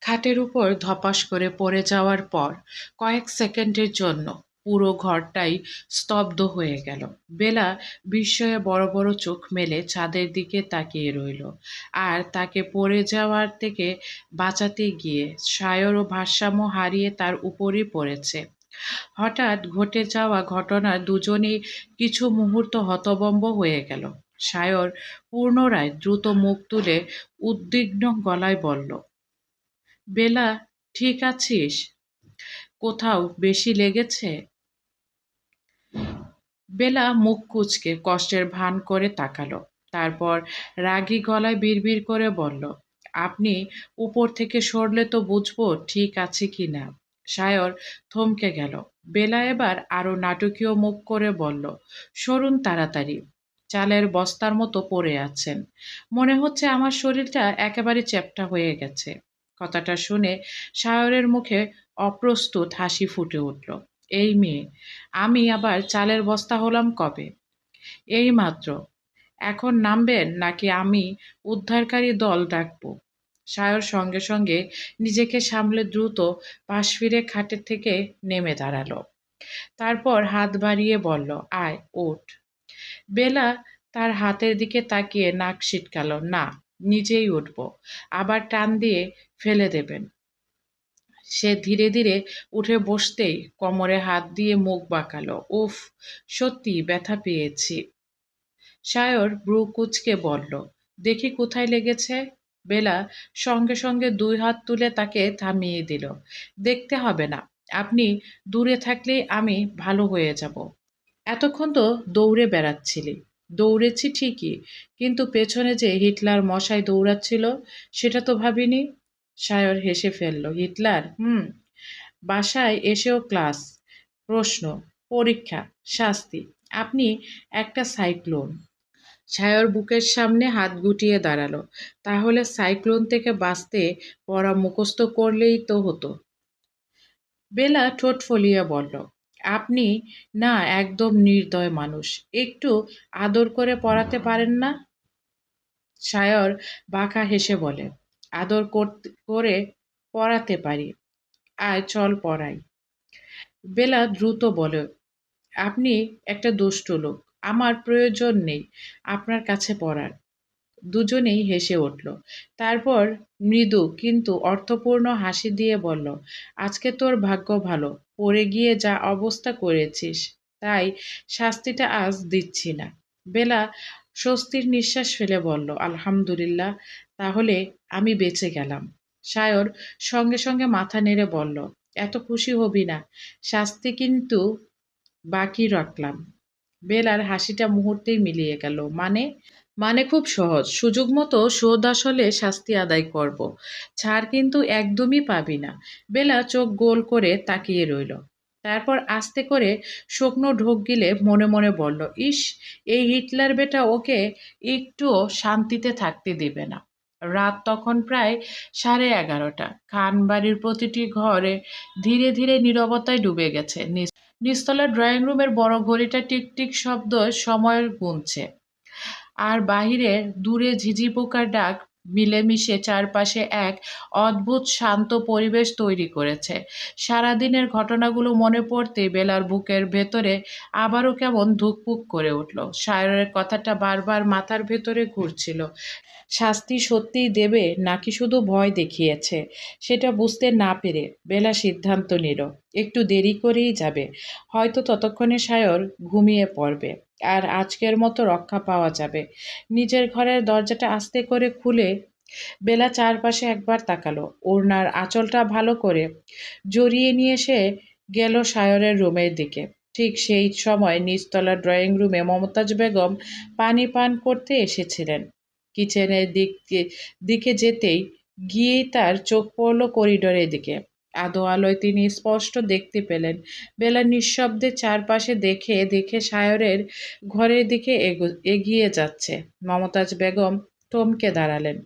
খাটের উপর ধপাস করে পড়ে যাওয়ার পর কয়েক সেকেন্ডের জন্য পুরো ঘরটাই স্তব্ধ হয়ে গেল। বেলা বিস্ময়ে বড় বড় চোখ মেলে ছাদের দিকে তাকিয়ে রইল। আর তাকে পড়ে যাওয়ার থেকে বাঁচাতে গিয়ে সায়র ভারসাম্য হারিয়ে তার উপরই পড়েছে। হঠাৎ ঘটে যাওয়া ঘটনা দুজনেই কিছু মুহূর্ত হতভম্ব হয়ে গেল। সায়র পুনরায় দ্রুত মুখ তুলে উদ্বিগ্ন গলায় বলল, বেলা, ঠিক আছিস? কোথাও বেশি লেগেছে? বেলা মুখ কুঁচকে কষ্টের ভান করে তাকালো। তারপর রাগী গলায় বিড়বিড় করে বলল, আপনি উপর থেকে সরলে তো বুঝবো ঠিক আছে কি না। সায়র থমকে গেল। বেলা এবার আরো নাটকীয় মুখ করে বলল, সরুন তাড়াতাড়ি। চালের বস্তার মতো পড়ে আছেন। মনে হচ্ছে আমার শরীরটা একেবারে চ্যাপ্টা হয়ে গেছে। কথাটা শুনে সায়রের মুখে অপ্রস্তুত হাসি ফুটে উঠল। এই মেয়ে, আমি আবার চালের বস্তা হলাম কবে? এইমাত্র। এখন নামবেন নাকি আমি উদ্ধারকারী দল ডাকবো? সায়র সঙ্গে সঙ্গে নিজেকে সামলে দ্রুত পাশ ফিরে খাটের থেকে নেমে দাঁড়ালো। তারপর হাত বাড়িয়ে বলল, আয় ওঠ। বেলা তার হাতের দিকে তাকিয়ে নাক সিটকাল। না, নিজেই উঠবো। আবার টান দিয়ে ফেলে দেবেন। সে ধীরে ধীরে উঠে বসতেই কোমরে হাত দিয়ে মুখ বাঁকালো। উফ, সত্যি ব্যথা পেয়েছি। সায়র ভ্রু কুঁচকে বলল, দেখি কোথায় লেগেছে। বেলা সঙ্গে সঙ্গে দুই হাত তুলে তাকে থামিয়ে দিল। দেখতে হবে না, আপনি দূরে থাকলেই আমি ভালো হয়ে যাব। এতক্ষণ তো দৌড়ে বেড়াচ্ছিলি। দৌড়েছি ঠিকই, কিন্তু পেছনে যে হিটলার মশাই দৌড়াচ্ছিল সেটা তো ভাবিনি। সায়র হেসে ফেলল। হিটলার? বাসায় এসেও ক্লাস, প্রশ্ন, পরীক্ষা, শাস্তি। আপনি একটা সাইক্লোন। সায়র বুকের সামনে হাত গুটিয়ে দাঁড়ালো। তাহলে সাইক্লোন থেকে বাঁচতে পড়া মুখস্থ করলেই তো হতো। বেলা ঠোঁট ফলিয়ে বলল, আপনি না একদম নির্দয় মানুষ। একটু আদর করে পড়াতে পারেন না? সায়র বাঁকা হেসে বলে, আদর করে পড়াতে পারি। আয় চল পড়াই। বেলা দ্রুত বলে, আপনি একটা দুষ্ট লোক। আমার প্রয়োজন নেই আপনার কাছে পড়ার। দুজনেই হেসে উঠল। তারপর মৃদু কিন্তু অর্থপূর্ণ হাসি দিয়ে বলল, আজকে তোর ভাগ্য ভালো, পড়ে গিয়ে যা অবস্থা করেছিস, তাই শাস্তিটা আজ দিচ্ছি না। বেলা স্বস্তির নিঃশ্বাস ফেলে বলল, আলহামদুলিল্লাহ, তাহলে আমি বেঁচে গেলাম। সায়র সঙ্গে সঙ্গে মাথা নেড়ে বলল, এত খুশি হবি না, শাস্তি কিন্তু বাকি রাখলাম। বেলার হাসিটা মুহূর্তেই মিলিয়ে গেল। মানে খুব সহজ, সুযোগ মতো শোধ আসলে শাস্তি আদায় করব। ছাড় কিন্তু একদমই পাবি না। বেলা চোখ গোল করে তাকিয়ে রইল। তারপর আস্তে করে শুকনো ঢোক গিলে মনে মনে বলল, ইস, এই হিটলার বেটা ওকে একটুও শান্তিতে থাকতে দিবে না। রাত তখন প্রায় 11:30। খানবাড়ির প্রতিটি ঘরে ধীরে ধীরে নীরবতায় ডুবে গেছে। নিচতলার ড্রয়িং রুমের বড় ঘড়িটা টিকটিক শব্দ সময় গুনছে। আর বাহিরে দূরে ঝিঝি পোকার ডাক মিলেমিশে চারপাশে এক অদ্ভুত শান্ত পরিবেশ তৈরি করেছে। সারাদিনের ঘটনাগুলো মনে পড়তে বেলার বুকের ভেতরে আবারও কেমন ধুকপুক করে উঠল। সায়রের কথাটা বারবার মাথার ভেতরে ঘুরছিল। শাস্তি সত্যিই দেবে নাকি শুধু ভয় দেখিয়েছে, সেটা বুঝতে না পেরে বেলা সিদ্ধান্ত নিল একটু দেরি করেই যাবে। হয়তো ততক্ষণে সায়র ঘুমিয়ে পড়বে আর আজকের মতো রক্ষা পাওয়া যাবে। নিজের ঘরের দরজাটা আস্তে করে খুলে বেলা চারপাশে একবার তাকালো। ওড়নার আঁচলটা ভালো করে জড়িয়ে নিয়ে সে গেল সায়রের রুমের দিকে। ঠিক সেই সময় নিচতলার ড্রয়িং রুমে মমতাজ বেগম পানি পান করতে এসেছিলেন। কিচেনের দিকে যেতেই গিয়েই তার চোখ পড়ল করিডোরের দিকে। আধো আলোয় তিনি স্পষ্ট দেখতে পেলেন বেলা নিঃশব্দে চারপাশে দেখে দেখে সায়রের ঘরের দিকে এগিয়ে যাচ্ছে। মমতাজ বেগম থমকে দাঁড়ালেন।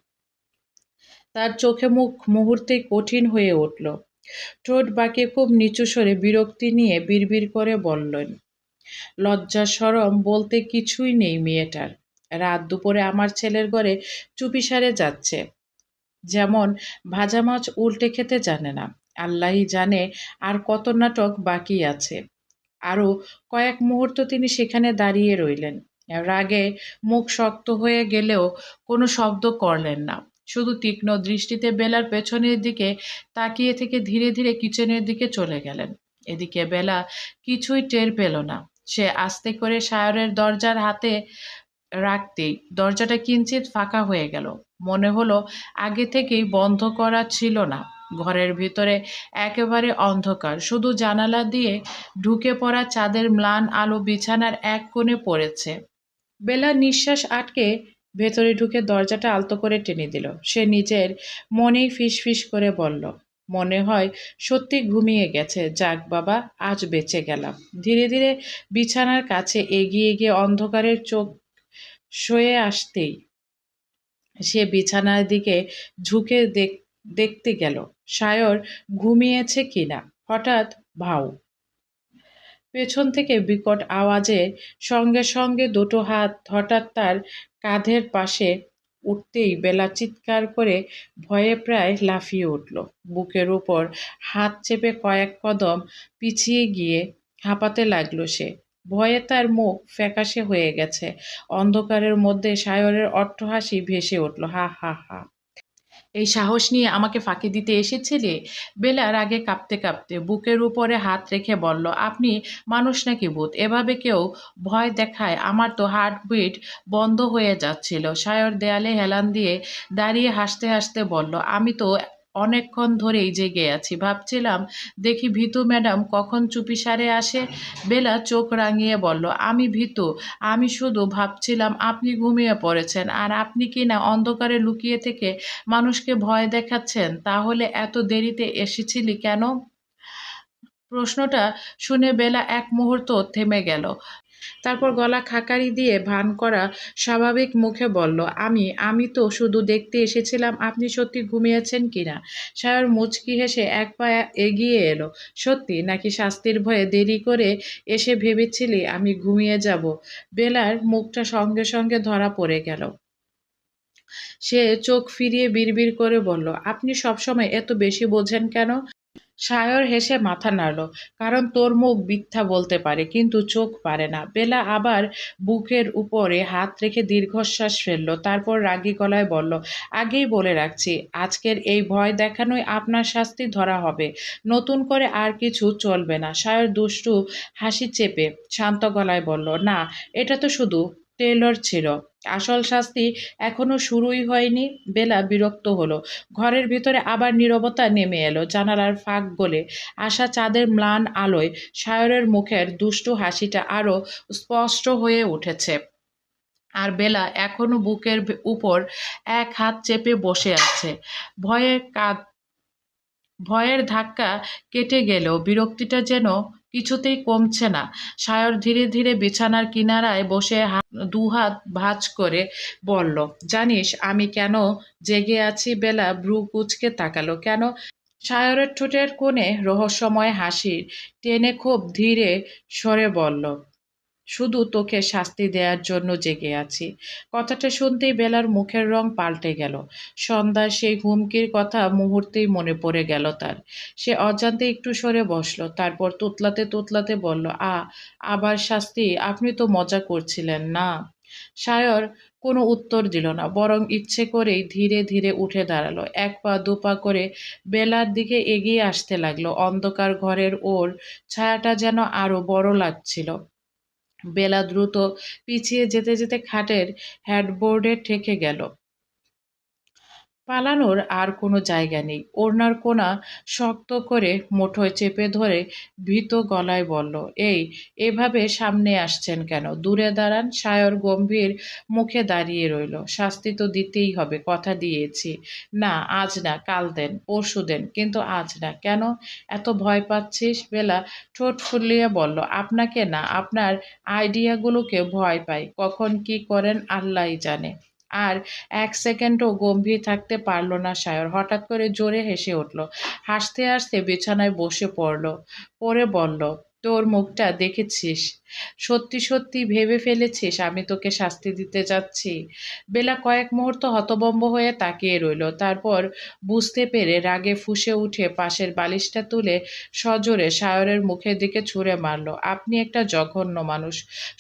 তার চোখে মুখ মুহূর্তেই কঠিন হয়ে উঠল। ঠোঁট বাঁকিয়ে খুব নিচু স্বরে বিরক্তি নিয়ে বিড়বিড় করে বললেন, লজ্জা শরম বলতে কিছুই নেই মেয়েটার। রাত দুপুরে আমার ছেলের ঘরে চুপিসারে যাচ্ছে। যেমন ভাজা মাছ উল্টে খেতে জানে না। আল্লাহই জানে আর কত নাটক বাকি আছে। আরও কয়েক মুহূর্ত তিনি সেখানে দাঁড়িয়ে রইলেন। রাগে মুখ শক্ত হয়ে গেলেও কোনো শব্দ করলেন না। শুধু তীক্ষ্ণ দৃষ্টিতে বেলার পেছনের দিকে তাকিয়ে থেকে ধীরে ধীরে কিচেনের দিকে চলে গেলেন। এদিকে বেলা কিছুই টের পেল না। সে আস্তে করে সায়রের দরজার হাতে রাখতেই দরজাটা কিঞ্চিৎ ফাঁকা হয়ে গেল। মনে হলো আগে থেকেই বন্ধ করা ছিল না। ঘরের ভিতরে একেবারে অন্ধকার, শুধু জানালা দিয়ে ঢুকে পড়া চাঁদের ম্লান আলো বিছানার এক কোণে পড়েছে। বেলা নিঃশ্বাস আটকে ভেতরে ঢুকে দরজাটা আলতো করে টেনে দিল। সে নিজের মনেই ফিসফিস করে বলল, মনে হয় সত্যি ঘুমিয়ে গেছে। যাক বাবা, আজ বেঁচে গেলাম। ধীরে ধীরে বিছানার কাছে এগিয়ে গিয়ে অন্ধকারের চোখ সয়ে আসতেই সে বিছানার দিকে ঝুঁকে দেখতে গেল সায়র ঘুমিয়েছে কিনা। হঠাৎ ভাউ পেছন থেকে বিকট আওয়াজের সঙ্গে সঙ্গে দুটো হাত হঠাৎ তার কাঁধের পাশে উঠতেই বেলা চিৎকার করে ভয়ে প্রায় লাফিয়ে উঠল। বুকের উপর হাত চেপে কয়েক কদম পিছিয়ে গিয়ে হাঁপাতে লাগলো সে। ভয়ে তার মুখ ফ্যাকাশে হয়ে গেছে। অন্ধকারের মধ্যে সায়রের অট্টহাসি ভেসে উঠল, হা হা হা। এই সাহস নিয়ে আমাকে ফাঁকি দিতে এসেছিলে? বেলা রাগে কাঁপতে কাঁপতে বুকের উপরে হাত রেখে বলল, আপনি মানুষ নাকি ভূত? এভাবে কেউ ভয় দেখায়? আমার তো হার্টবিট বন্ধ হয়ে যাচ্ছিল। সায়র দেয়ালে হেলান দিয়ে দাঁড়িয়ে হাসতে হাসতে বলল, আমি তো অনেকক্ষণ ধরেই জেগে আছি, ভাবছিলাম দেখি ভীতু ম্যাডাম কখন চুপিসারে আসে। বেলা চোখ রাঙিয়ে বলল, আমি ভীতু? আমি শুধু ভাবছিলাম আপনি ঘুমিয়ে পড়েছেন আর আপনি কি না অন্ধকারে লুকিয়ে থেকে মানুষকে ভয় দেখাচ্ছেন। তাহলে এত দেরিতে এসেছিলি কেন? প্রশ্নটা শুনে বেলা এক মুহূর্ত থেমে গেল। তারপর গলা খাকারি দিয়ে ভান করা স্বাভাবিক মুখে বলল, আমি তো শুধু দেখতে এসেছিলাম আপনি সত্যি ঘুমিয়েছেন কিনা। সায়র মুচকি হেসে এক পা এগিয়ে এলো। সত্যি নাকি শাস্তির ভয়ে দেরি করে এসে ভেবেছিলি আমি ঘুমিয়ে যাব? বেলার মুখটা সঙ্গে সঙ্গে ধরা পড়ে গেল। সে চোখ ফিরিয়ে বিড়বিড় করে বলল, আপনি সবসময় এত বেশি বোঝেন কেন? সায়র হেসে মাথা নাড়ল। কারণ তোর মুখ মিথ্যা বলতে পারে কিন্তু চোখ পারে না। বেলা আবার বুকের উপরে হাত রেখে দীর্ঘশ্বাস ফেলল। তারপর রাগী গলায় বলল, আগেই বলে রাখছি আজকের এই ভয় দেখানোই আপনার শাস্তি ধরা হবে। নতুন করে আর কিছু চলবে না। সায়র দুষ্টু হাসি চেপে শান্ত গলায় বলল, না, এটা তো শুধু টেলর ছিল। আসল শাস্তি এখনো শুরুই হয়নি। বেলা বিরক্ত হলো। ঘরের ভিতরে আবার নীরবতা নেমে এলো। জানালার ফাঁক গলে আসা চাঁদের ম্লান আলোয় সায়রের মুখের দুষ্টু হাসিটা আরো স্পষ্ট হয়ে উঠেছে। আর বেলা এখনো বুকের উপর এক হাত চেপে বসে আছে। ভয়ে কাঁদ ভয়ের ধাক্কা কেটে গেলেও বিরক্তিটা যেন কিছুতেই কমছে না। সায়র ধীরে ধীরে বিছানার কিনারায় বসে দুহাত ভাঁজ করে বলল, জানিস আমি কেন জেগে আছি? বেলা ভ্রু কুঁচকে তাকালো। কেন? সায়রের ঠোঁটের কোণে রহস্যময় হাসি টেনে খুব ধীরে স্বরে বলল, শুধু তোকে শাস্তি দেওয়ার জন্য জেগে আছি। কথাটা শুনতেই বেলার মুখের রং পাল্টে গেল। সন্ধ্যার সেই হুমকির কথা মুহূর্তেই মনে পড়ে গেল তার। সে অজান্তে একটু সরে বসলো। তারপর তোতলাতে তোতলাতে বলল, আবার শাস্তি? আপনি তো মজা করছিলেন না? সায়র কোনো উত্তর দিল না, বরং ইচ্ছে করেই ধীরে ধীরে উঠে দাঁড়ালো। এক পা দুপা করে বেলার দিকে এগিয়ে আসতে লাগলো। অন্ধকার ঘরের ওর ছায়াটা যেন আরো বড় লাগছিল। বেলা দ্রুত পিছিয়ে যেতে যেতে খাটের হেডবোর্ডে ঠেকে গেল। পালানোর আর কোনো জায়গা নেই। ওড়নার কোনা শক্ত করে মুঠোয় চেপে ধরে ভীত গলায় বলল, এভাবে সামনে আসছেন কেন? দূরে দাঁড়ান। সায়র গম্ভীর মুখে দাঁড়িয়ে রইল। শাস্তি তো দিতেই হবে, কথা দিয়েছি। না, আজ না, কাল দেন, পরশু দেন, কিন্তু আজ না। কেন এত ভয় পাচ্ছিস? বেলা ঠোঁট ফুলিয়ে বলল, আপনাকে না, আপনার আইডিয়াগুলোকে ভয় পাই। কখন কি করেন আল্লাহই জানে। আর এক সেকেন্ডও গম্ভীর থাকতে পারল না সায়র। হঠাৎ করে জোরে হেসে উঠল। হাসতে হাসতে বিছানায় বসে পড়ে বলল, তোর মুখটা দেখেছিস? সত্যি সত্যি ভেবে ফেলেছিস আমি তোকে শাস্তি দিতে যাচ্ছি? বেলা কয়েক মুহূর্ত হতভম্ব হয়ে তাকিয়ে রইল, তারপর বুঝতে পেরে রাগে ফুঁসে উঠে পাশের বালিশটা তুলে সজোরে সায়রের মুখের দিকে ছুঁড়ে মারল। আপনি একটা জঘন্য মানুষ,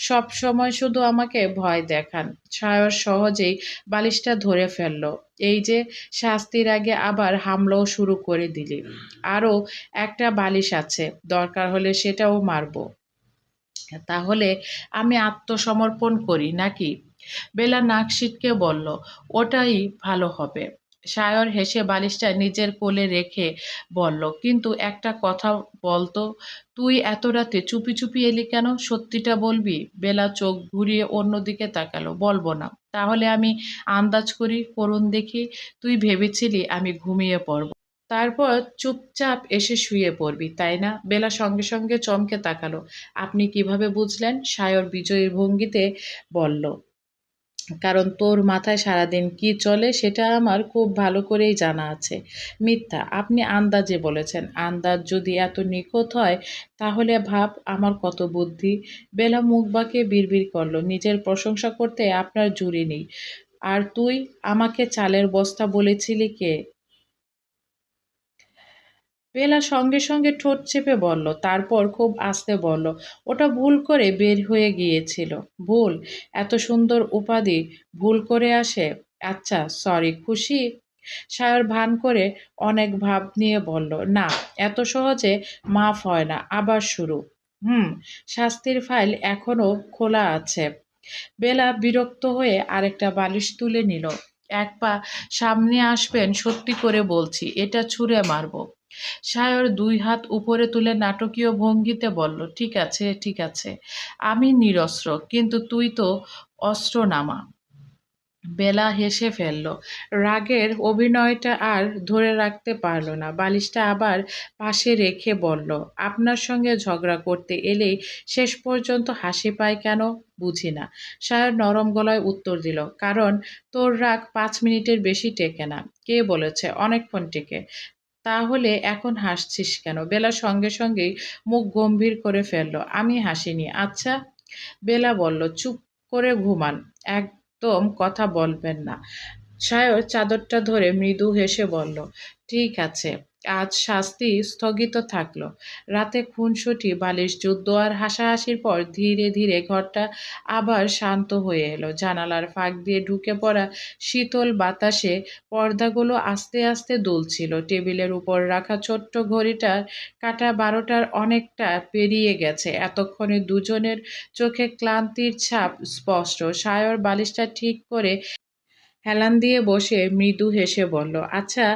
সব সময় শুধু আমাকে ভয় দেখান। সায়র সহজেই বালিশটা ধরে ফেলল। এই যে, শাস্তির আগে আবার হামলাও শুরু করে দিলি। আরো একটা বালিশ আছে, দরকার হলে সেটাও মারবো। তাহলে আমি আত্মসমর্পণ করি নাকি? বেলা নাক সিটকে বলল, ওটাই ভালো হবে। সায়র হেসে বালিশটা নিজের কোলে রেখে বলল, কিন্তু একটা কথা বলতো, তুই এত রাতে চুপি চুপি এলি কেন? সত্যিটা বলবি? বেলা চোখ ঘুরিয়ে অন্যদিকে তাকালো। বলবো না? তাহলে আমি আন্দাজ করি, করুণ দেখি। তুই ভেবেছিলি আমি ঘুমিয়ে পড়ব, তারপর চুপচাপ এসে শুয়ে পড়বি, তাই না? বেলা সঙ্গে সঙ্গে চমকে তাকালো। আপনি কিভাবে বুঝলেন? সায়র বিজয়ীর ভঙ্গিতে বলল, কারণ তোর মাথায় সারাদিন কি চলে সেটা আমার খুব ভালো করেই জানা আছে। মিথ্যা, আপনি আন্দাজে বলেছেন। আন্দাজ যদি এত নিখুঁত হয় তাহলে ভাব আমার কত বুদ্ধি। বেলা মুখ বাঁকিয়ে বিড়বিড় করলো, নিজের প্রশংসা করতে আপনার জুড়ি নেই। আর তুই আমাকে চালের বস্তা বলেছিলি কে? বেলা সঙ্গে সঙ্গে ঠোঁট চেপে বলল, তারপর খুব আস্তে বলল, ওটা ভুল করে বের হয়ে গিয়েছিল। ভুল? এত সুন্দর উপাধি ভুল করে আসে? আচ্ছা, সরি, খুশি? সায়র ভান করে অনেক ভাব নিয়ে বলল, না, এত সহজে মাফ হয় না। আবার শুরু। হুম, শাস্তির ফাইল এখনো খোলা আছে। বেলা বিরক্ত হয়ে আরেকটা বালিশ তুলে নিল। এক পা সামনে আসবেন, সত্যি করে বলছি এটা ছুঁড়ে মারবো। সায়র দুই হাত উপরে তুলে নাটকীয় ভঙ্গিতে বলল, ঠিক আছে, ঠিক আছে, আমি নিরস্ত্র, কিন্তু তুই তো অস্ত্র নামা। বেলা হেসে ফেলল। রাগের অভিনয়টা আর ধরে রাখতে পারল না। বালিশটা আবার পাশে রেখে বলল, আপনার সঙ্গে ঝগড়া করতে এলেই শেষ পর্যন্ত হাসি পায় কেন? বুঝি না। সায়র নরম গলায় উত্তর দিল, কারণ তোর রাগ 5 মিনিটের বেশি টেকে না। কে বলেছে অনেকক্ষণ টেকে? তাহলে এখন হাসছিস কেন? বেলা সঙ্গে সঙ্গেই মুখ গম্ভীর করে ফেলল। আমি হাসিনি। আচ্ছা? বেলা বলল, চুপ করে ঘুমান, একদম কথা বলবেন না। সায়র চাদরটা ধরে মৃদু হেসে বলল, ঠিক আছে, আজ শাস্তি স্থগিত থাকলো। রাতে খুনসুটি, বালিশ যুদ্ধ আর হাসাহাসির পর ধীরে ধীরে ঘরটা আবার শান্ত হয়ে এলো। জানালার ফাঁক দিয়ে ঢুকে পড়া শীতল বাতাসে পর্দাগুলো আস্তে আস্তে দুলছিল। টেবিলের উপর রাখা ছোট্ট ঘড়িটার কাঁটা 12টার অনেকটা পেরিয়ে গেছে। এতক্ষণে দুজনের চোখে ক্লান্তির ছাপ স্পষ্ট। সায়র বালিশটা ঠিক করে হেলান দিয়ে বসে মৃদু হেসে বলল, আচ্ছা,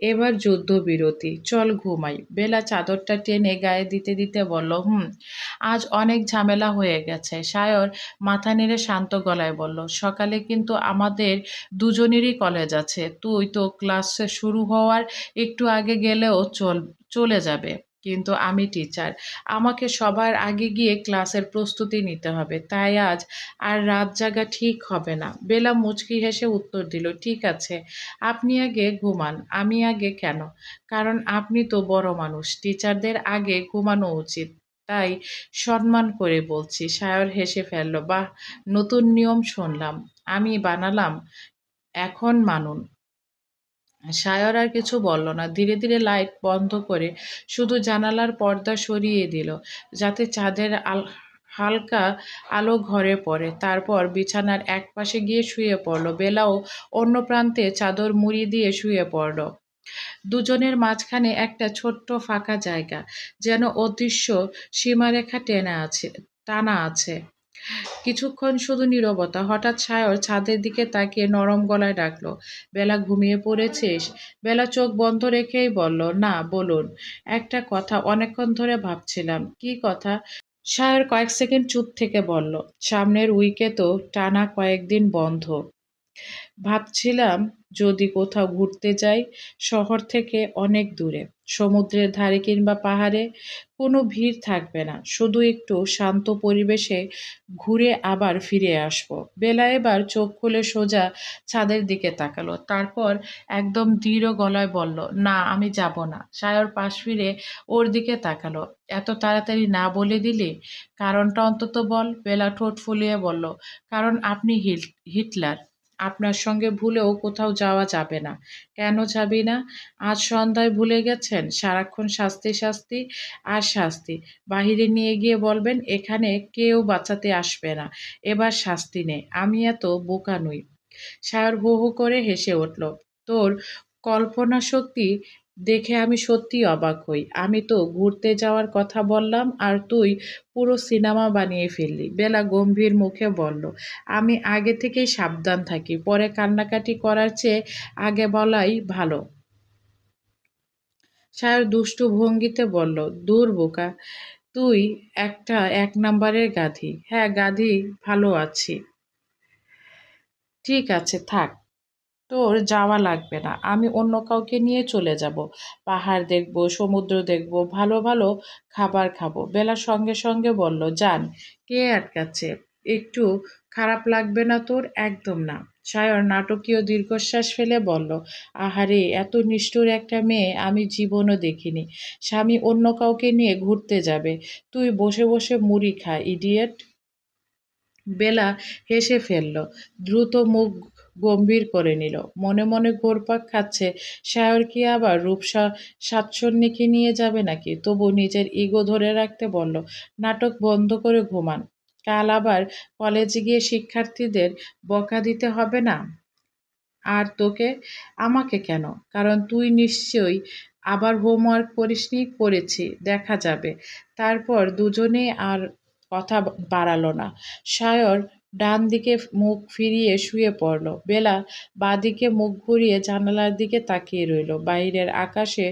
এবার যুদ্ধবিরতি, চল ঘুমাই। বেলা চাদরটা টেনে গায়ে দিতে দিতে বলল, হুম, আজ অনেক ঝামেলা হয়ে গেছে। সায়র মাথা নেড়ে শান্ত গলায় বলল, সকালে কিন্তু আমাদের দুজনেরই কলেজ আছে। তুই তো ক্লাস শুরু হওয়ার একটু আগে গেলেও চলে যাবে, কিন্তু আমি টিচার, আমাকে সবার আগে গিয়ে ক্লাসের প্রস্তুতি নিতে হবে। তাই আজ আর রাত জাগা ঠিক হবে না। বেলা মুচকি হেসে উত্তর দিল, ঠিক আছে, আপনি আগে ঘুমান। আমি আগে কেন? কারণ আপনি তো বড় মানুষ, টিচারদের আগে ঘুমানো উচিত, তাই সম্মান করে বলছি। সায়র হেসে ফেলল, বাহ, নতুন নিয়ম শুনলাম, আমি বানালাম, এখন মানুন। সায়র আর কিছু বলল না। ধীরে ধীরে লাইট বন্ধ করে শুধু জানালার পর্দা সরিয়ে দিল, যাতে চাঁদের হালকা আলো ঘরে পড়ে। তারপর বিছানার একপাশে গিয়ে শুয়ে পড়ল। বেলাও অন্য প্রান্তে চাদর মুড়ি দিয়ে শুয়ে পড়ল। দুজনের মাঝখানে একটা ছোট্ট ফাঁকা জায়গা, যেন অদৃশ্য সীমারেখা টানা আছে। কিছুক্ষণ শুধু নীরবতা। হঠাৎ সায়র ছাদের দিকে তাকিয়ে নরম গলায় ডাকলো, বেলা, ঘুমিয়ে পড়েছিস? বেলা চোখ বন্ধ রেখেই বলল, না, বলুন। একটা কথা অনেকক্ষণ ধরে ভাবছিলাম। কি কথা? সায়র কয়েক সেকেন্ড চুপ থেকে বলল, সামনের উইকে তো টানা কয়েকদিন বন্ধ। ভাবছিলাম যদি কোথাও ঘুরতে যাই, শহর থেকে অনেক দূরে, সমুদ্রের ধারে কিংবা পাহাড়ে। কোনো ভিড় থাকবে না, শুধু একটু শান্ত পরিবেশে ঘুরে আবার ফিরে আসবো। বেলা এবার চোখ খুলে সোজা ছাদের দিকে তাকালো, তারপর একদম দৃঢ় গলায় বলল, না আমি যাব না। সায়র পাশ ফিরে ওর দিকে তাকালো। এত তাড়াতাড়ি না বলে দিলি? কারণটা অন্তত বল। বেলা ঠোঁট ফুলিয়ে বলল, কারণ আপনি হিটলার। আপনার সঙ্গে ভুলেও কোথাও যাওয়া যাবে না। কেন যাবি না? আজ সন্ধ্যায় ভুলে গেছেন? সারাক্ষণ শাস্তি শাস্তি আর শাস্তি। বাহিরে নিয়ে গিয়ে বলবেন এখানে কেউ বাঁচাতে আসবে না, এবার শাস্তি নে। আমি এত বোকা নই। সায়র হু হু করে হেসে উঠল। তোর কল্পনা শক্তি দেখে আমি সত্যিই অবাক হই। আমি তো ঘুরতে যাওয়ার কথা বললাম আর তুই পুরো সিনেমা বানিয়ে ফেললি। বেলা গম্ভীর মুখে বলল, আমি আগে থেকেই সাবধান থাকি, পরে কান্নাকাটি করার চেয়ে আগে বলাই ভালো। সায়র দুষ্টু ভঙ্গিতে বলল, দূর বোকা, তুই একটা এক নাম্বারের গাধি। হ্যাঁ গাধি, ভালো আছি। ঠিক আছে থাক, তোর যাওয়া লাগবে না, আমি অন্য কাউকে নিয়ে চলে যাব। পাহাড় দেখব, সমুদ্র দেখব, ভালো ভালো খাবার খাবো। বেলা সঙ্গে সঙ্গে বলল, যান, কে আটকাচ্ছে? একটু খারাপ লাগবে না তোর? একদম না। সায়র নাটকীয় দীর্ঘশ্বাস ফেলে বলল, আহারে, এত নিষ্ঠুর একটা মেয়ে আমি জীবনও দেখিনি। স্বামী অন্য কাউকে নিয়ে ঘুরতে যাবে, তুই বসে বসে মুড়ি খা, ইডিয়েট। বেলা হেসে ফেলল, দ্রুত মুখ গম্ভীর করে নিল। মনে মনে ঘুরপাক খাচ্ছে, শায়র কি আবার রূপসা সাতসন্নিকে নিয়ে যাবে নাকি? তবু নিজের ইগো ধরে রাখতে বলল, নাটক বন্ধ করে ঘুমান। কাল আবার কলেজে গিয়ে শিক্ষার্থীদের বকা দিতে হবে না? আর তোকে? আমাকে কেন? কারণ তুই নিশ্চয়ই আবার হোমওয়ার্ক করিসনি। করেছি, দেখা যাবে। তারপর দুজনেই আর কথা বাড়ালো না। সায়র ডান দিকে মুখ ফিরিয়ে শুয়ে পড়ল। বেলা বাঁদিকে মুখ ঘুরিয়ে জানালার দিকে তাকিয়ে রইল। বাইরের আকাশে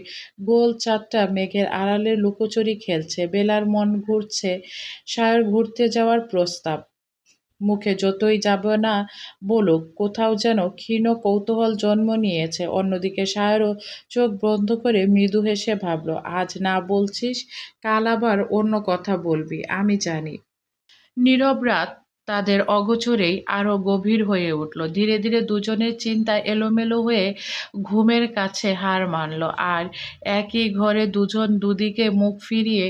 গোল চাঁদটা মেঘের আড়ালে লুকোচুরি খেলছে। বেলার মন ঘুরছে সায়র ঘুরতে যাওয়ার প্রস্তাব। মুখে যতই যাব না বলুক, কোথাও যেন ক্ষীণ কৌতূহল জন্ম নিয়েছে। অন্যদিকে সায়রও চোখ বন্ধ করে মৃদু হেসে ভাবল, আজ না বলছিস, কাল আবার অন্য কথা বলবি, আমি জানি। নীরব রাত তাদের অগোচরেই আরো গভীর হয়ে উঠল। ধীরে ধীরে দুজনের চিন্তা এলোমেলো হয়ে ঘুমের কাছে হার মানল। আর একই ঘরে দুজন দুদিকে মুখ ফিরিয়ে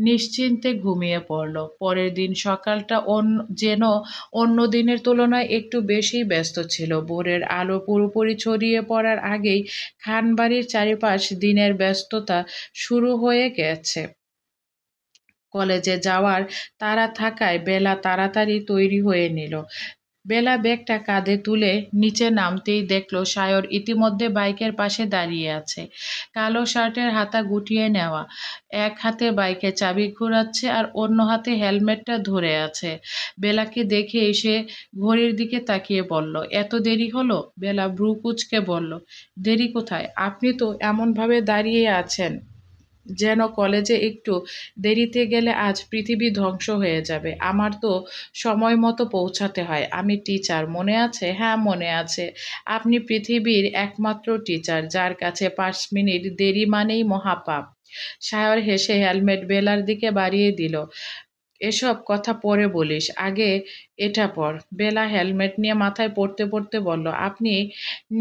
নিশ্চিন্তে ঘুমিয়ে পড়ল। পরের দিন সকালটা যেন অন্য দিনের তুলনায় একটু বেশি ব্যস্ত ছিল। ভোরের আলো পুরোপুরি ছড়িয়ে পড়ার আগেই খানবাড়ির চারিপাশ দিনের ব্যস্ততা শুরু হয়ে গেছে। কলেজে যাওয়ার তাড়া থাকায় বেলা তাড়াতাড়ি তৈরি হয়ে নিল। বেলা ব্যাগটা কাঁধে তুলে নিচে নামতেই দেখলো সায়র ইতিমধ্যে বাইকের পাশে দাঁড়িয়ে আছে। কালো শার্টের হাতা গুটিয়ে নেওয়া, এক হাতে বাইকের চাবি ঘোরাচ্ছে আর অন্য হাতে হেলমেটটা ধরে আছে। বেলাকে দেখে এসে ঘড়ির দিকে তাকিয়ে বলল, এত দেরি হলো? বেলা ভ্রু কুঁচকে বলল, দেরি কোথায়? আপনি তো এমনভাবে দাঁড়িয়ে আছেন যেন কলেজে একটু দেরিতে গেলে আজ পৃথিবী ধ্বংস হয়ে যাবে। আমার তো সময় মতো পৌঁছাতে হয়, আমি টিচার, মনে আছে? হ্যাঁ মনে আছে। আপনি পৃথিবীর একমাত্র টিচার যার কাছে 5 মিনিট দেরি মানেই মহাপাপ। সায়র হেসে হেলমেট বেলার দিকে বাড়িয়ে দিল। এসব কথা পরে বলিস, আগে এটা পর। বেলা হেলমেট নিয়ে মাথায় পড়তে পড়তে বলল, আপনি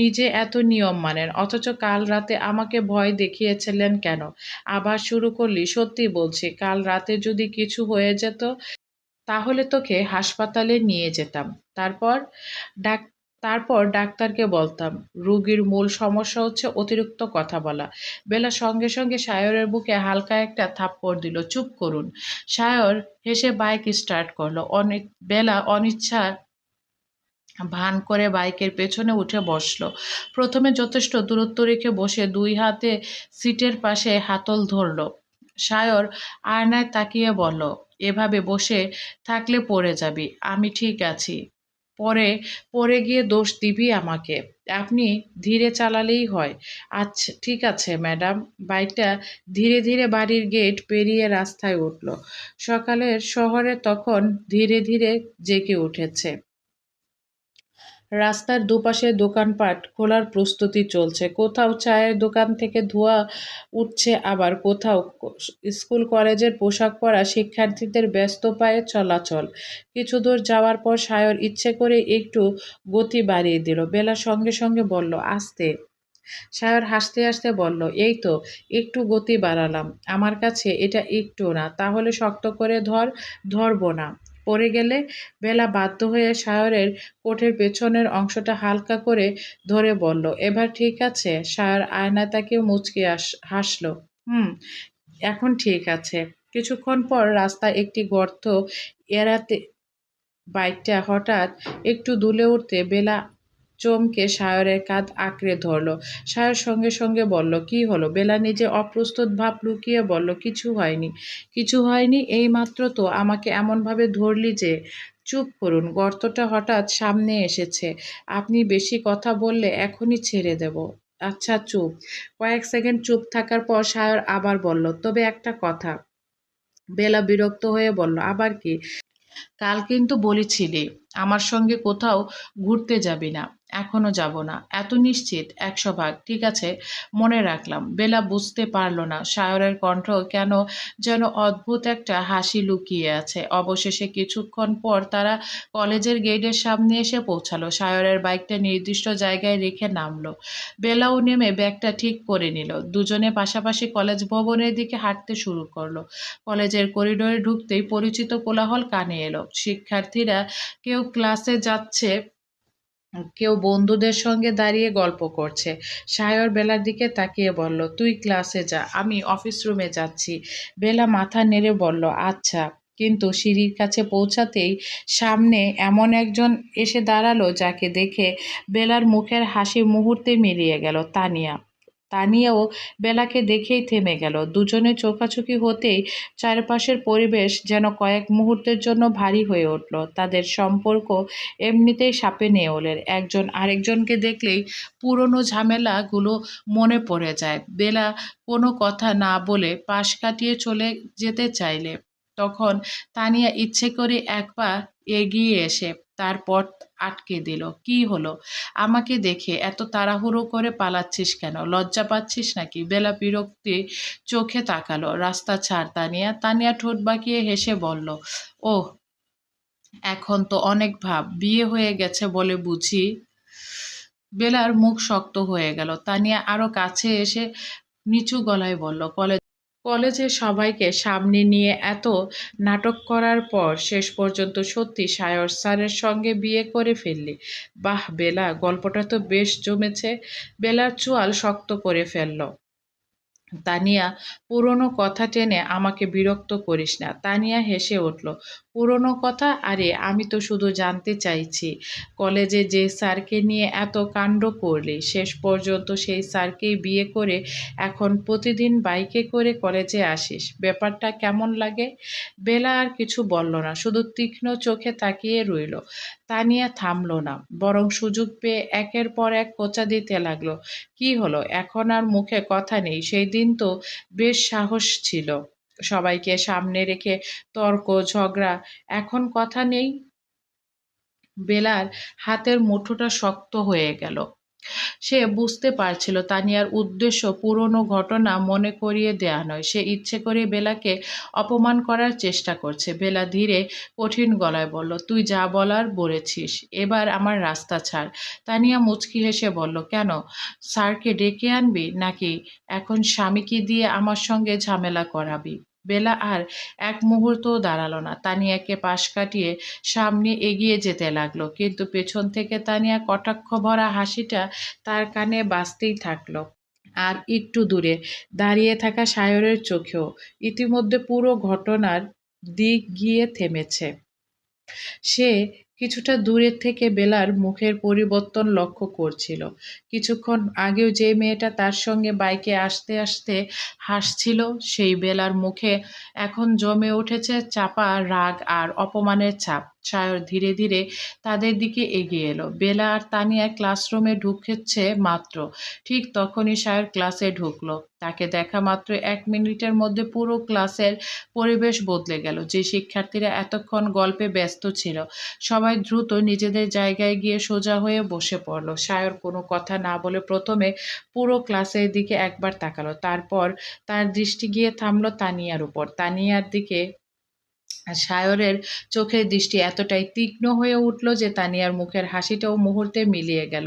নিজে এত নিয়ম মানেন, অথচ কাল রাতে আমাকে ভয় দেখিয়েছিলেন কেন? আবার শুরু করলি? সত্যি বলছি, কাল রাতে যদি কিছু হয়ে যেত তাহলে তোকে হাসপাতালে নিয়ে যেতাম। তারপর ডাক তারপর ডাক্তারকে বলতাম রোগীর মূল সমস্যা হচ্ছে অতিরিক্ত কথা বলা। বেলা সঙ্গে সঙ্গে সায়রের বুকে হালকা একটা থাপ্পড় দিল। চুপ করুন। সায়র হেসে বাইক স্টার্ট করলো। বেলা অনিচ্ছা ভান করে বাইকের পেছনে উঠে বসলো। প্রথমে যথেষ্ট দূরত্ব রেখে বসে দুই হাতে সিটের পাশে হাতল ধরলো। সায়র আয়নায় তাকিয়ে বলল, এভাবে বসে থাকলে পড়ে যাবি। আমি ঠিক আছি। পরে পড়ে গিয়ে দোষ দিবি আমাকে। আপনি ধীরে চালালেই হয়। আচ্ছা ঠিক আছে ম্যাডাম। বাইকটা ধীরে ধীরে বাড়ির গেট পেরিয়ে রাস্তায় উঠল। সকালের শহরে তখন ধীরে ধীরে জেগে উঠেছে। রাস্তার দুপাশে দোকানপাট খোলার প্রস্তুতি চলছে। কোথাও চায়ের দোকান থেকে ধোঁয়া উঠছে, আবার কোথাও স্কুল কলেজের পোশাক পরা শিক্ষার্থীদের ব্যস্ত পায়ে চলাচল। কিছু দূর যাওয়ার পর সায়র ইচ্ছে করে একটু গতি বাড়িয়ে দিল। বেলা সঙ্গে সঙ্গে বলল, আস্তে। সায়র হাসতে হাসতে বলল, এই তো একটু গতি বাড়ালাম। আমার কাছে এটা একটুও না। তাহলে শক্ত করে ধর। ধরবো না। পড়ে গেলে? বেলা বাধ্য হয়ে সায়রের কোটের পেছনের অংশটা হালকা করে ধরে বলল, এবার ঠিক আছে? সায়র আয়নায় তাকিয়ে মুচকি হাসল। হুম, এখন ঠিক আছে। কিছুক্ষণ পর রাস্তায় একটি গর্ত এড়াতে বাইকটা হঠাৎ একটু দুলে উঠতে বেলা চমকে সায়রের কাঁধ আঁকড়ে ধরল। সায়র সঙ্গে সঙ্গে বলল, কি হলো? বেলা নিজে অপ্রস্তুত ভাব লুকিয়ে বলল, কিছু হয়নি। কিছু হয়নি, এইমাত্র তো আমাকে এমনভাবে ধরলি যে। চুপ করুন, গর্তটা হঠাৎ সামনে এসেছে। আপনি বেশি কথা বললে এখনই ছেড়ে দেব। আচ্ছা চুপ। কয়েক সেকেন্ড চুপ থাকার পর সায়র আবার বলল, তবে একটা কথা। বেলা বিরক্ত হয়ে বলল, আবার কি? কাল কিন্তু বলেছিলি আমার সঙ্গে কোথাও ঘুরতে যাবি না। এখনো যাব না। এত নিশ্চিত? 100 ভাগ। ঠিক আছে, মনে রাখলাম। বেলা বুঝতে পারল না সায়রের কণ্ঠ কেন যেন অদ্ভুত একটা হাসি লুকিয়ে আছে। অবশেষে কিছুক্ষণ পর তারা কলেজের গেটের সামনে এসে পৌঁছালো। সায়রের বাইকটা নির্দিষ্ট জায়গায় রেখে নামলো। বেলাও নেমে ব্যাগটা ঠিক করে নিল। দুজনে পাশাপাশি কলেজ ভবনের দিকে হাঁটতে শুরু করলো। কলেজের করিডোরে ঢুকতেই পরিচিত কোলাহল কানে এলো। শিক্ষার্থীরা কেউ ক্লাসে যাচ্ছে, কেউ বন্ধুদের সঙ্গে দাঁড়িয়ে গল্প করছে। সায়র বেলার দিকে তাকিয়ে বলল, তুই ক্লাসে যা, আমি অফিস রুমে যাচ্ছি। বেলা মাথা নেড়ে বলল, আচ্ছা। কিন্তু সিঁড়ির কাছে পৌঁছাতেই সামনে এমন একজন এসে দাঁড়ালো যাকে দেখে বেলার মুখের হাসি মুহূর্তে মিলিয়ে গেল। তানিয়া। তানিয়াও বেলাকে দেখেই থেমে গেল। দুজনে চোখাচোখি হতেই চারপাশের পরিবেশ যেন কয়েক মুহূর্তের জন্য ভারী হয়ে উঠল। তাদের সম্পর্ক এমনিতেই সাপে নেউলের। একজন আরেকজনকে দেখলেই পুরনো ঝামেলাগুলো মনে পড়ে যায়। বেলা কোনো কথা না বলে পাশ কাটিয়ে চলে যেতে চাইলে তখন তানিয়া ইচ্ছে করে এক পা এগিয়ে এসে তার পথ আটকে দিল। কি হলো? আমাকে দেখে এত তাড়াহুড়ো করে পালাচ্ছিস কেন? লজ্জা পাচ্ছিস নাকি? বেলা বিরক্তি চোখে তাকালো। রাস্তা ছাড় তানিয়া। তানিয়া ঠোঁট বাঁকিয়ে হেসে বলল, ওহ, এখন তো অনেক ভাব। বিয়ে হয়ে গেছে বলে বুঝি? বেলার মুখ শক্ত হয়ে গেল। তানিয়া আরো কাছে এসে নিচু গলায় বলল, কলেজে সবাইকে সামনে নিয়ে এত নাটক করার পর শেষ পর্যন্ত সত্যি সায়র স্যারের সঙ্গে বিয়ে করে ফেললি? বাহ বেলা, গল্পটা তো বেশ জমেছে। বেলার চোয়াল শক্ত করে ফেলল। তানিয়া, পুরনো কথা টেনে আমাকে বিরক্ত করিস না। তানিয়া হেসে উঠল। পুরনো কথা? আরে আমি তো শুধু জানতে চাইছি, কলেজে যে স্যারকে নিয়ে এত কাণ্ড করলি, শেষ পর্যন্ত সেই স্যারকেই বিয়ে করে এখন প্রতিদিন বাইকে করে কলেজে আসিস। ব্যাপারটা কেমন লাগে? বেলা আর কিছু বলল না, শুধু তীক্ষ্ণ চোখে তাকিয়ে রইল। তানিয়া থামল না, বরং সুযোগ পেয়ে একের পর এক খোঁচা দিতে লাগলো। কি হলো? এখন আর মুখে কথা নেই? সেই দিন তো বেশ সাহস ছিল, সবাইকে সামনে রেখে তর্ক ঝগড়া। এখন কথা নেই? বেলার হাতের মুঠোটা শক্ত হয়ে গেল। সে বুঝতে পারছিল তানিয়ার উদ্দেশ্য পুরনো ঘটনা মনে করিয়ে দেয়া নয়। সে ইচ্ছে করে বেলাকে অপমান করার চেষ্টা করছে। বেলা ধীরে কঠিন গলায় বলল, তুই যা বলার বলেছিস, এবার আমার রাস্তা ছাড়। তানিয়া মুচকি হেসে বলল, কেন? স্যারকে ডেকে আনবি নাকি এখন স্বামীকে দিয়ে আমার সঙ্গে ঝামেলা করাবি? বেলা আর এক মুহূর্তও দাঁড়ালো না। তানিয়াকে পাশ কাটিয়ে সামনে এগিয়ে যেতে লাগলো, কিন্তু পেছন থেকে তানিয়া কটাক্ষ ভরা হাসিটা তার কানে বাজতেই থাকলো। আর একটু দূরে দাঁড়িয়ে থাকা সায়রের চোখেও ইতিমধ্যে পুরো ঘটনার দিক গিয়ে থেমেছে। সে কিছুটা দূরে থেকে বেলার মুখের পরিবর্তন লক্ষ্য করছিল। কিছুক্ষণ আগেও যে মেয়েটা তার সঙ্গে বাইকে আসতে আসতে হাসছিল, সেই বেলার মুখে এখন জমে উঠেছে চাপা রাগ আর অপমানের ছাপ। সায়র ধীরে ধীরে তাদের দিকে এগিয়ে এলো। বেলা আর তানিয়া ক্লাসরুমে ঢুকেছে মাত্র, ঠিক তখনই সায়র ক্লাসে ঢুকলো। তাকে দেখা মাত্র 1 মিনিটের মধ্যে পুরো ক্লাসের পরিবেশ বদলে গেল। যে শিক্ষার্থীরা এতক্ষণ গল্পে ব্যস্ত ছিল, সবাই দ্রুত নিজেদের জায়গায় গিয়ে সোজা হয়ে বসে পড়ল। সায়র কোনো কথা না বলে প্রথমে পুরো ক্লাসের দিকে একবার তাকালো, তারপর তার দৃষ্টি গিয়ে থামলো তানিয়ার উপর। তানিয়ার দিকে সায়রের চোখের দৃষ্টি এতটাই তীক্ষ্ণ হয়ে উঠল যে তানিয়ার মুখের হাসিটাও মুহূর্তে মিলিয়ে গেল।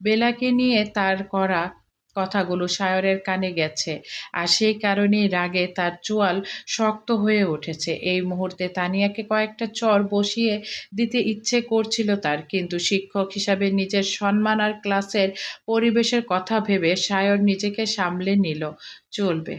বেলাকে নিয়ে তার করা কথাগুলো সায়রের কানে গেছে, আর সেই কারণেই রাগে তার চোয়াল শক্ত হয়ে উঠেছে। এই মুহূর্তে তানিয়াকে কয়েকটা চড় বসিয়ে দিতে ইচ্ছে করছিল তার, কিন্তু শিক্ষক হিসাবে নিজের সম্মান আর ক্লাসের পরিবেশের কথা ভেবে সায়র নিজেকে সামলে নিল। চলবে।